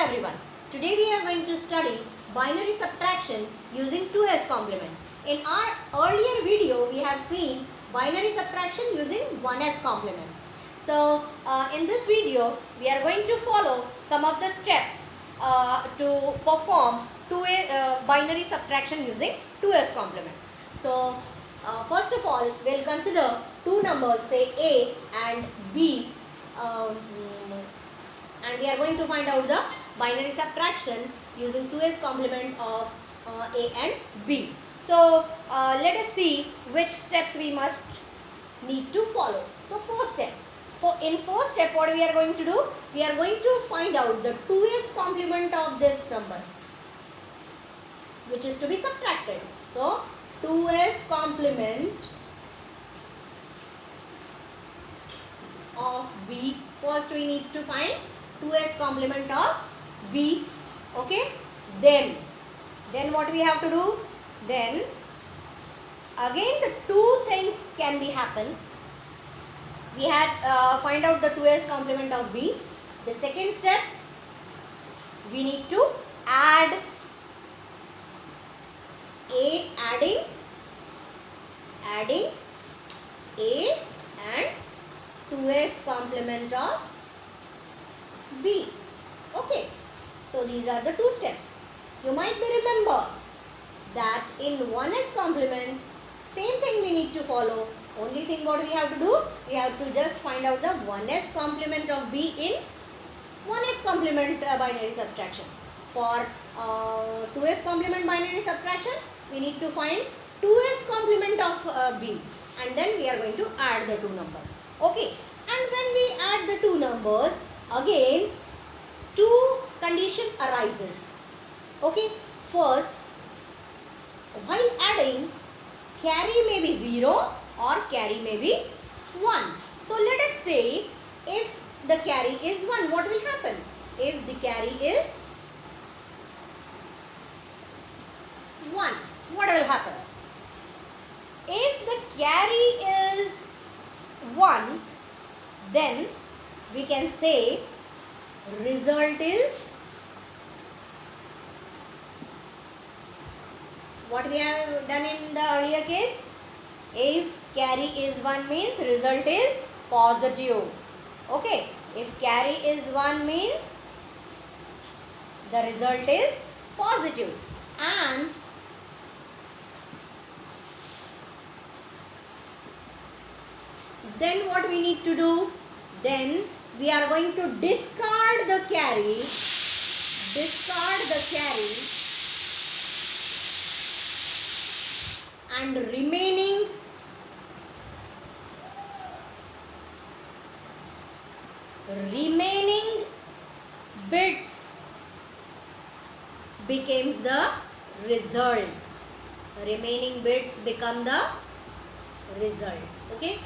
everyone. Today we are going to study binary subtraction using 2s complement. In our earlier video we have seen binary subtraction using 1s complement. So in this video we are going to follow some of the steps to perform binary subtraction using 2s complement. So first of all we'll consider two numbers, say a and b, and we are going to find out the binary subtraction using 2s complement of a and b. So let us see which steps we must need to follow. So first step, in first step what we are going to do, we are going to find out the 2s complement of this number which is to be subtracted. So 2s complement of b, first we need to find 2s complement of b. Okay, then what we have to do, then again the two things can be happen. We had find out the 2s complement of b. The second step, we need to add a, adding a and 2s complement of b. Okay, so these are the two steps. You might be remember that in 1s complement same thing we need to follow. Only thing what we have to do, we have to just find out the 1s complement of b in 1s complement binary subtraction. For 2s complement binary subtraction we need to find 2s complement of b, and then we are going to add the two numbers. Okay, and when we add the two numbers, again two condition arises. Okay, first, while adding, carry may be 0 or carry may be 1. So let us say if the carry is 1, what will happen? If the carry is 1, what will happen? If the carry is 1, then we can say result is what we have done in the earlier case. If carry is 1 means result is positive. Okay, if carry is 1 means the result is positive. And then what we need to do, then we are going to discard the carry, and remaining bits becomes the result. Remaining bits become the result. Okay,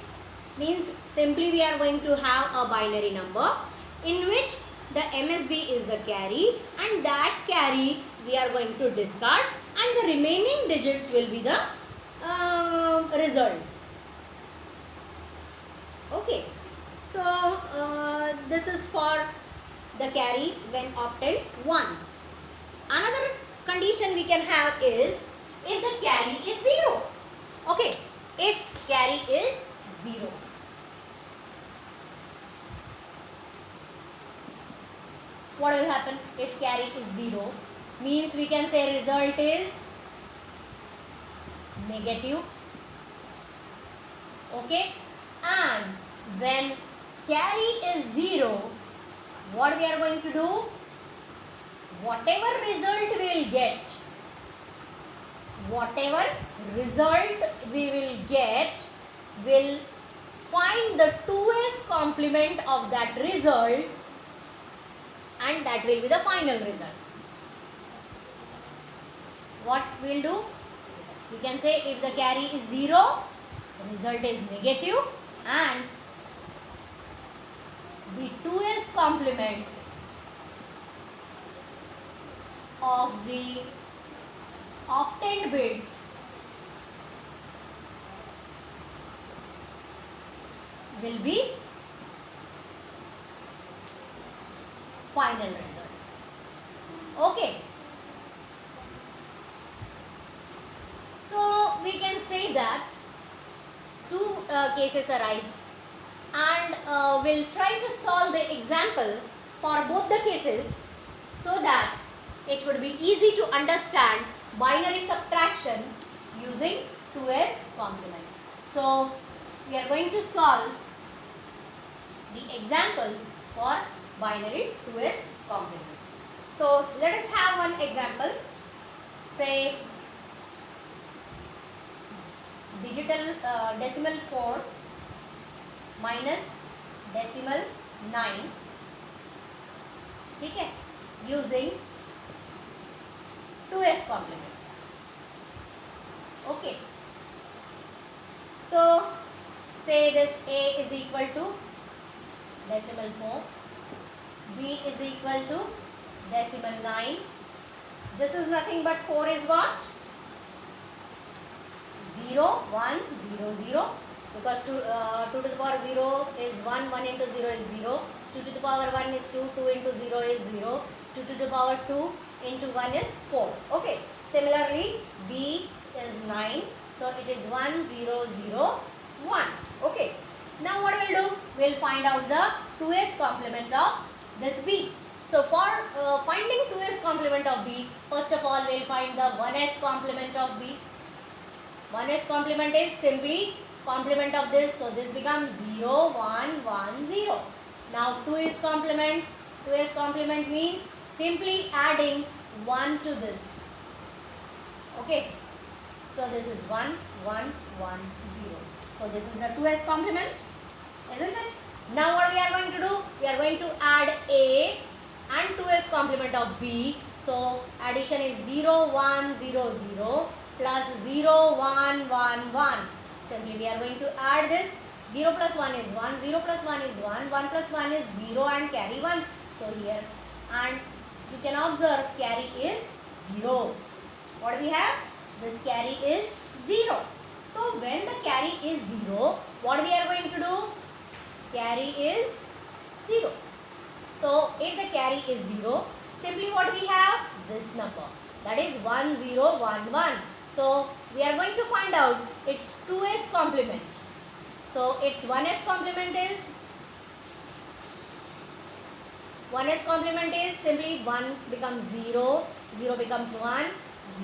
means simply we are going to have a binary number in which the MSB is the carry, and that carry we are going to discard, and the remaining digits will be the result. Okay, so this is for the carry when obtained 1. Another condition we can have is if the carry is 0. Okay, if carry is 0, what will happen? If carry is 0 means we can say result is negative. Okay, and when carry is 0, what we are going to do? Whatever result we will get, will find the 2s complement of that result, and that will be the final result. What we will do? We can say if the carry is 0, result is negative, and the 2s complement of the obtained bits will be final result. Okay. So we can say that two cases arise, and we'll try to solve the example for both the cases so that it would be easy to understand binary subtraction using 2s complement. So we are going to solve the examples for binary 2s complement. So let us have one example. Say decimal 4 minus decimal 9, ठीक है, using 2s complement. Okay. So say this a is equal to decimal 4, b is equal to decimal 9. This is nothing but 4 is what? 0, 1, 0, 0, because 2 to the power 0 is 1, 1 into 0 is 0, 2 to the power 1 is 2, 2 into 0 is 0, 2 to the power 2 into 1 is 4. Okay. Similarly, b is 9, so it is 1, 0, 0, 1. Okay. Now what we'll do? We'll find out the 2s complement of this b. So for finding 2s complement of b, first of all we'll find the 1s complement of b. 1s complement is simply complement of this, so this becomes 0, 1, 1, 0. Now 2s complement. 2s complement means simply adding 1 to this. Okay. So this is 1, 1, 1, 0. So this is the 2s complement, isn't it? Now what we are going to do? We are going to add a and 2s complement of b. So addition is 0, 1, 0, 0 plus 0, 1, 1, 1. Simply we are going to add this. 0 plus 1 is 1, 0 plus 1 is 1, 1 plus 1 is 0 and carry 1. So here, and you can observe carry is 0. What do we have? This carry is 0. So when the carry is 0, what we are going to do? Carry is 0. So if the carry is 0, simply what we have? This number. That is 1, 0, 1, 1. So we are going to find out its 2s complement. So its 1s complement is 1s complement is simply 1 becomes 0, 0 becomes 1,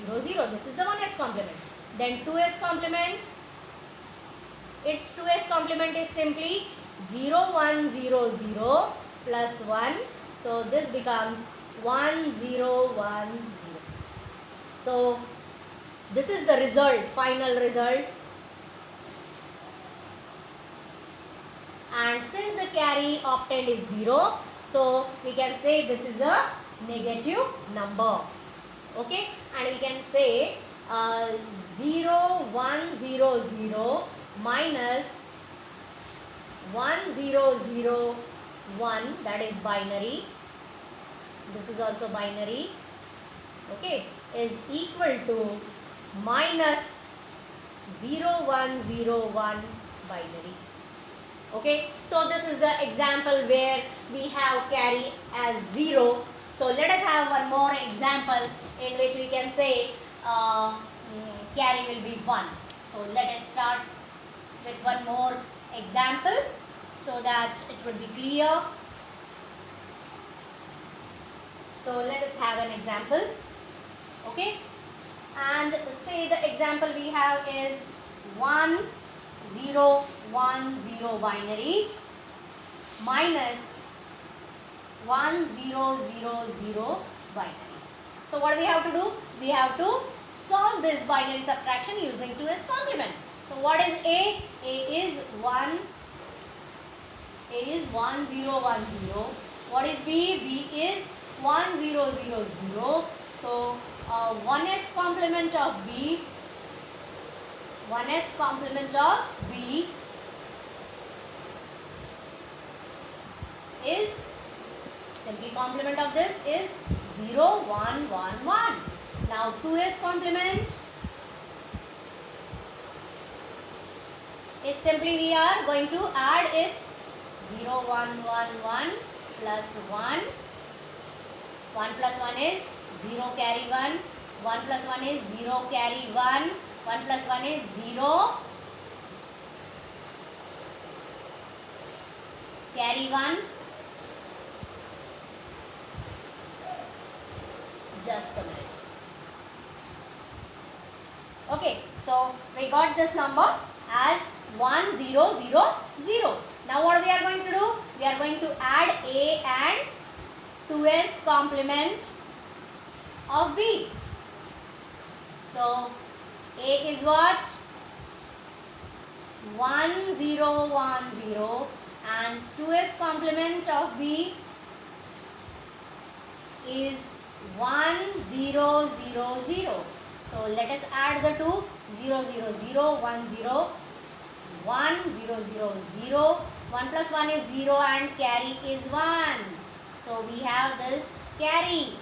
0, 0. This is the 1s complement. Then 2s complement, its 2s complement is simply 0, 1, 0, 0 plus 1. So this becomes 1, 0, 1, 0. So this is the result, final result. And since the carry obtained is 0, so we can say this is a negative number. Okay, and we can say 0, 1, 0, 0 minus 1, 0, 0, 1, that is binary. This is also binary. Okay, is equal to minus 0, 1, 0, 1 binary. Okay, so this is the example where we have carry as 0. So let us have one more example in which we can say carry will be 1. So let us start with one more example so that it would be clear. So let us have an example. Okay, and say the example we have is 1, 0, 1, 0 binary minus 1, 0, 0, 0 binary. So what do we have to do? We have to solve this binary subtraction using 2s complement. So what is A? A is 1. A is 1, 0, 1, 0. What is B? B is 1, 0, 0, 0. So 1s complement of B, 1s complement of B is, simply complement of this is 0, 1, 1, 1. Now 2s complement is simply we are going to add it 0, 1, 1, 1 plus 1. 1 plus 1 is 0 carry 1. 1 plus 1 is 0 carry 1. 1 plus 1 is 0 carry 1. Just a minute. Okay, so we got this number as 1000. Now what we are going to do? We are going to add A and 2s complement of B. So A is what? 1010 and 2s complement of B is 1000. So let us add the two. 0 0 0 1 0 1 0 0 0. 1 plus 1 is 0 and carry is 1. So we have this carry.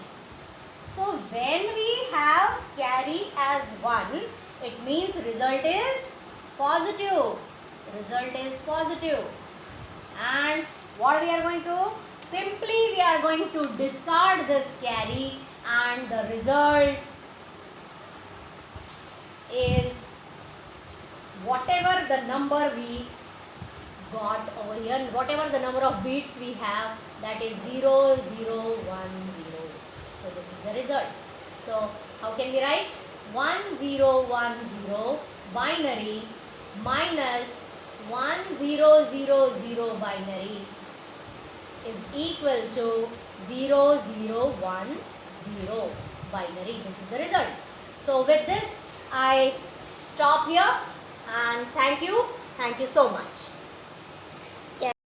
So when we have carry as 1, it means result is positive. Result is positive. And what we are going to? Simply we are going to discard this carry and the result is whatever the number we got over here, whatever the number of bits we have, that is 0 0 1 0. So this is the result. So how can we write? 1010 binary minus 1000 binary is equal to 0010 binary. This is the result. So with this I stop here and thank you so much.